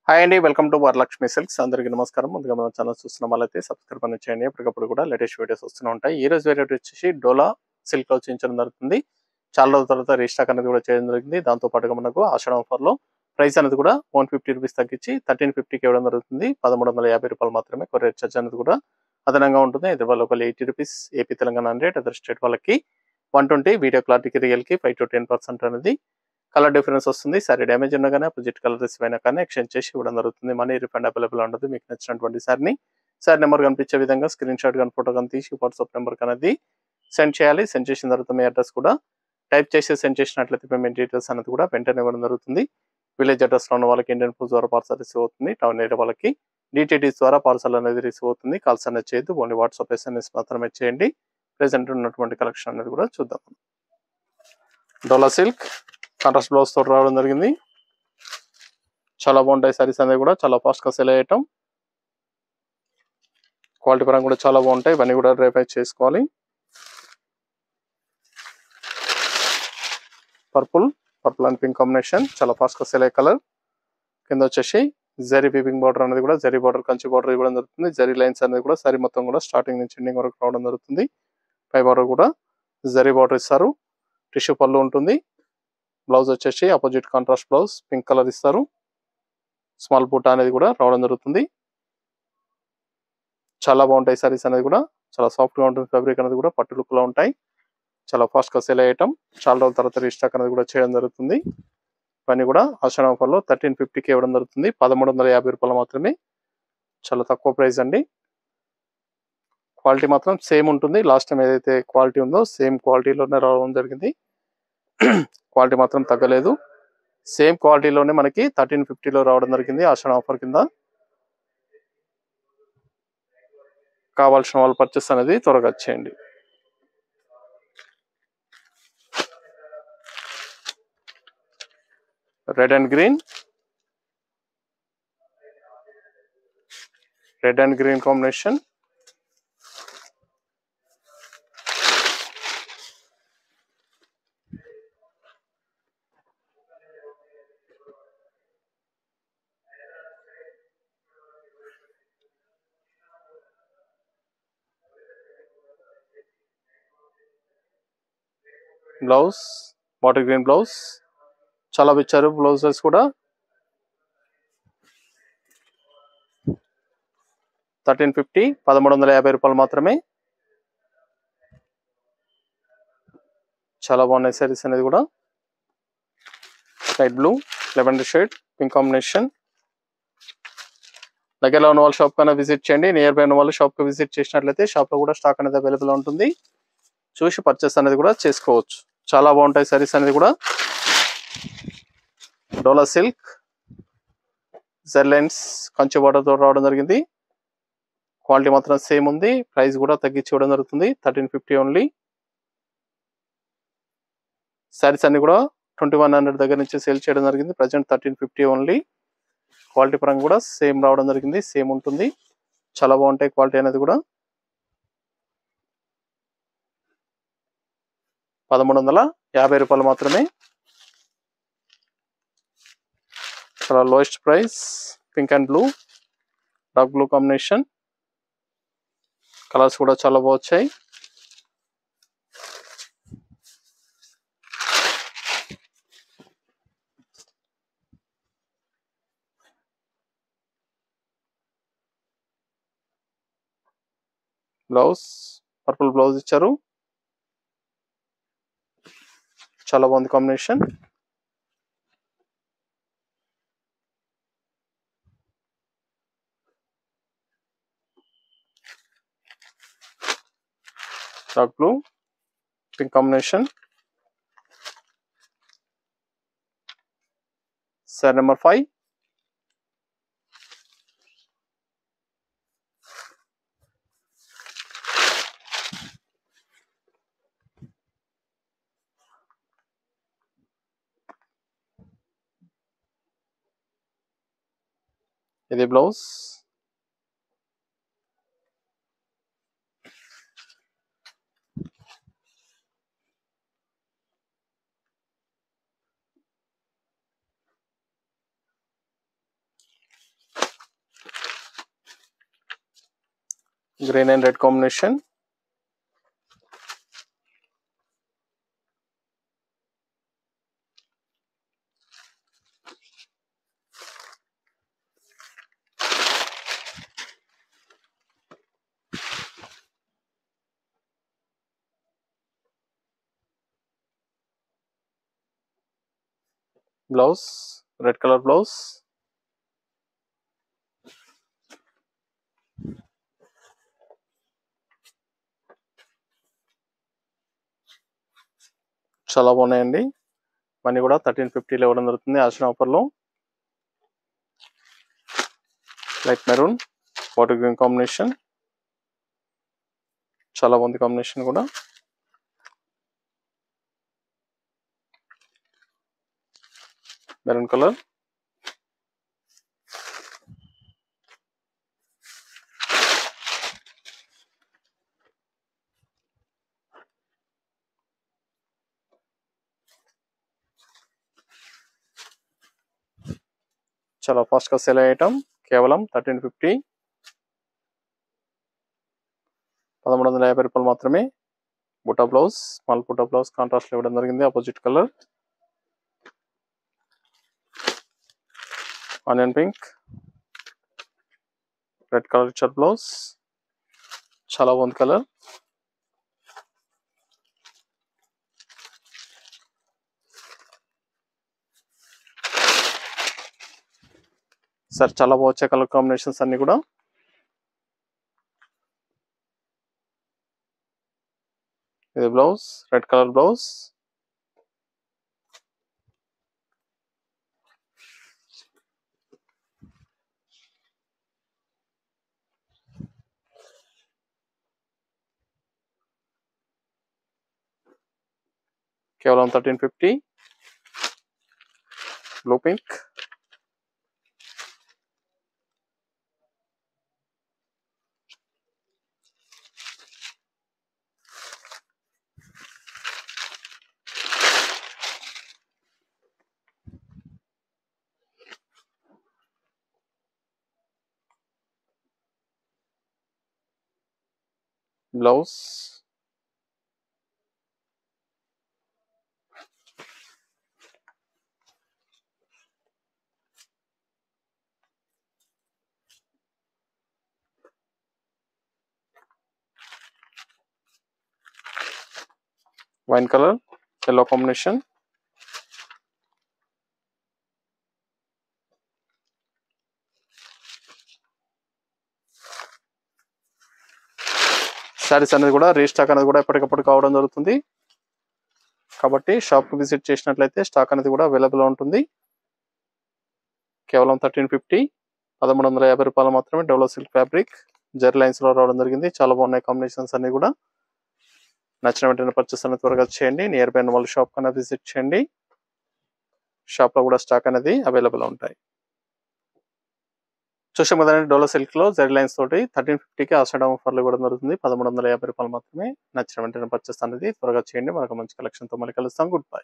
Hi అండి, welcome to Varalakshmi silks. అందరికీ నమస్కారం. ముందుగా మన ఛానల్ చూస్తున్న వాళ్ళైతే సబ్స్క్రైబ్ అని చేయండి. ఎప్పటికప్పుడు కూడా లేటెస్ట్ వీడియోస్ వస్తూనే ఉంటాయి. ఈ రోజు వెరైటీ వచ్చేసి డోలా సిల్క్ లో చూపించడం జరుగుతుంది. చాలా రోజుల తర్వాత రీస్టాక్ అనేది కూడా చేయడం జరిగింది. దాంతో పాటుగా మనకు ఆషాఢం ఆఫర్ లో ప్రైస్ అనేది కూడా 150 రూపీస్ తగ్గించి 1350కి ఇవ్వడం జరుగుతుంది. 1350 రూపాయలు మాత్రమే. కొరియర్ చార్జ్ అనేది కూడా అదనంగా ఉంటుంది. Hyderabad local 80 rupees, AP Telangana 100, other state వాళ్ళకి 120, వీడియో క్లారిటీకి రియల్ కి 5 to 10% అనేది కలర్ డిఫరెన్స్ వస్తుంది. సారీ డ్యామేజ్ ఉన్నా కానీ అపోజిట్ కలర్ రిసీవ్ అయినా కానీ ఎక్స్చేంజ్ చేసి ఇవ్వడం జరుగుతుంది. మనీ రిఫండ్ అవైలబుల్ ఉండదు. మీకు నచ్చినటువంటి సారీని సారీ నెంబర్ కనిపించే విధంగా స్క్రీన్ షాట్ కానీ ఫోటో కానీ తీసి వాట్సాప్ నెంబర్ అనేది సెండ్ చేయాలి. సెండ్ చేసిన తర్వాత మీ అడ్రస్ కూడా టైప్ చేసి సెండ్ చేసినట్లయితే పేమెంట్ డీటెయిల్స్ అనేది కూడా వెంటనే ఇవ్వడం జరుగుతుంది. విలేజ్ అడ్రస్లో ఉన్న వాళ్ళకి ఇండియన్ పోస్ట్ ద్వారా పార్సల్ రిసీవ్ అవుతుంది. టౌన్ ఏరియా వాళ్ళకి డిటిడిస్ ద్వారా పార్సల్ అనేది రిసీవ్ అవుతుంది. కాల్స్ అనేది చేయొద్దు, ఓన్లీ వాట్సాప్ ఎస్ఎంఎస్ మాత్రమే చేయండి. ప్రెసెంట్ ఉన్నటువంటి కలెక్షన్ అనేది కూడా చూద్దాం. డోలా సిల్క్ కాంట్రాస్ట్ బ్లౌజ్ తోటి రావడం జరిగింది. చాలా బాగుంటాయి సారీస్ అనేది కూడా చాలా ఫాస్ట్ గా సెల్ అయ్యటం. క్వాలిటీ పరంగా కూడా చాలా బాగుంటాయి. ఇవన్నీ కూడా రేపై చేసుకోవాలి. పర్పుల్ అండ్ పింక్ కాంబినేషన్ చాలా ఫాస్ట్ గా సెల్ అయ్యే కలర్. కింద వచ్చేసి జరీ వీవింగ్ బార్డర్ అనేది కూడా జరీ బార్డర్, కంచి బార్డర్ ఇవ్వడం జరుగుతుంది. జరీ లైన్స్ అనేది కూడా సారీ మొత్తం కూడా స్టార్టింగ్ నుంచి ఎండింగ్ వరకు రావడం జరుగుతుంది. పై బార్డర్ కూడా జరీ బార్డర్ ఇస్తారు. టిష్యూ పళ్ళు ఉంటుంది. బ్లౌజ్ వచ్చేసి opposite contrast blouse pink colour ఇస్తారు. స్మాల్ బూటా అనేది కూడా రావడం జరుగుతుంది. చాలా బాగుంటాయి సారీస్ అనేది కూడా చాలా సాఫ్ట్ గా ఉంటుంది. ఫ్యాబ్రిక్ అనేది కూడా పట్టు లుక్ లో ఉంటాయి. చాలా ఫాస్ట్ గా సేల్ అయ్యటం. చాలా రోజుల తర్వాత రీస్టాక్ అనేది కూడా చేయడం జరుగుతుంది. ఇవన్నీ కూడా ఆషాఢం ఆఫర్ లో 1350కి ఇవ్వడం జరుగుతుంది. 1350 రూపాయలు మాత్రమే. చాలా తక్కువ ప్రైస్ అండి. క్వాలిటీ మాత్రం సేమ్ ఉంటుంది. లాస్ట్ టైం ఏదైతే క్వాలిటీ ఉందో సేమ్ క్వాలిటీలోనే రావడం జరిగింది. క్వాలిటీ మాత్రం తగ్గలేదు. సేమ్ క్వాలిటీలోనే మనకి 1350లో రావడం జరిగింది ఆషాఢం ఆఫర్ కింద. కావాల్సిన వాళ్ళు పర్చేస్ అనేది త్వరగా చేయండి. Red and green combination. Blouse water green blouse చాలా ఇచ్చారు. బ్లౌజెస్ కూడా 1350, 1350 రూపాయలు మాత్రమే. చాలా బాగున్నాయి సారీస్ అనేది కూడా. Light blue, lavender shade, pink combination. దగ్గరలో ఉన్న వాళ్ళ షాప్ కన్నా విజిట్ చేయండి. నియర్ బై ఉన్న వాళ్ళు షాప్ కి విజిట్ చేసినట్లయితే షాప్ లో కూడా స్టాక్ అనేది అవైలబుల్ ఉంటుంది. చూసి పర్చేస్ అనేది కూడా చేసుకోవచ్చు. చాలా బాగుంటాయి సారీస్ అనేది కూడా. డోలా సిల్క్ జెర్ లైన్స్ కంచి బార్డర్ తో రావడం జరిగింది. క్వాలిటీ మాత్రం సేమ్ ఉంది. ప్రైస్ కూడా తగ్గించి ఇవ్వడం జరుగుతుంది. 1350 ఓన్లీ. సారీస్ అన్ని కూడా 2100 దగ్గర నుంచి సేల్ చేయడం జరిగింది. Present 1350 only. క్వాలిటీ పరంగా కూడా సేమ్ రావడం జరిగింది. సేమ్ ఉంటుంది. చాలా బాగుంటాయి క్వాలిటీ అనేది కూడా. 1350 రూపాయలు మాత్రమే. చాలా lowest price. Pink and blue, dark blue combination. Colours కూడా చాలా బాగా వచ్చాయి. బ్లౌజ్ పర్పుల్ బ్లౌజ్ ఇచ్చారు. చాలా బాగుంది combination. Dark blue pink combination. Sorry number 5. ఇది blouse. Green and red combination. Blouse red colour blouse. చాలా బాగున్నాయండి. మనీ కూడా 1350 ఇవ్వడం జరుగుతుంది ఆశ్రమ ఆఫర్లో. Light maroon water green combination. చాలా బాగుంది కాంబినేషన్ కూడా. Maroon colour. చాలా ఫాస్ట్ గా సేల్ అయ్యే ఐటమ్. కేవలం 1350, 1350 రూపాయలు మాత్రమే. బుటా బ్లౌజ్, స్మాల్ బుటా బ్లౌజ్ కాంట్రాస్ట్ ఇవ్వడం జరిగింది. Opposite colour onion pink, red colour ఇచ్చారు బ్లౌజ్. చాలా బాగుంది కలర్. సార్ చాలా బాగా కలర్ కాంబినేషన్స్ అన్ని కూడా. ఇది బ్లౌజ్ రెడ్ కలర్ బ్లౌజ్. కేవలం 1350. Blue pink. Blouse wine colour yellow combination. Saris అనేది కూడా రీస్టాక్ అనేది కూడా ఎప్పటికప్పుడు కావడం జరుగుతుంది. కాబట్టి షాప్ కు విజిట్ చేసినట్లయితే స్టాక్ అనేది కూడా అవైలబుల్ ఉంటుంది. కేవలం 1350, 1350 రూపాయలు మాత్రమే. డెవలప్ సిల్క్ ఫ్యాబ్రిక్ జెర్ లైన్స్ లో రావడం జరిగింది. చాలా బాగున్నాయి కాంబినేషన్స్ అన్ని కూడా. నచ్చిన వెంటనే పర్చేస్ అనేది త్వరగా చేయండి. నియర్ బై వాళ్ళ షాప్ కన్నా విజిట్ చేయండి. షాప్ లో కూడా స్టాక్ అనేది అవైలబుల్ ఉంటాయి. చూసాం కదండి, డోలో సిల్క్ లో జెడ్ లైన్స్ తోటి 1350కి ఆషాఢం ఆఫర్లు ఇవ్వడం జరుగుతుంది. 1350 రూపాయలు మాత్రమే. నచ్చిన వెంటనే పర్చేస్ అనేది త్వరగా చేయండి. మరొక మంచి కలెక్షన్ తో మళ్ళీ కలుస్తాం. Good bye.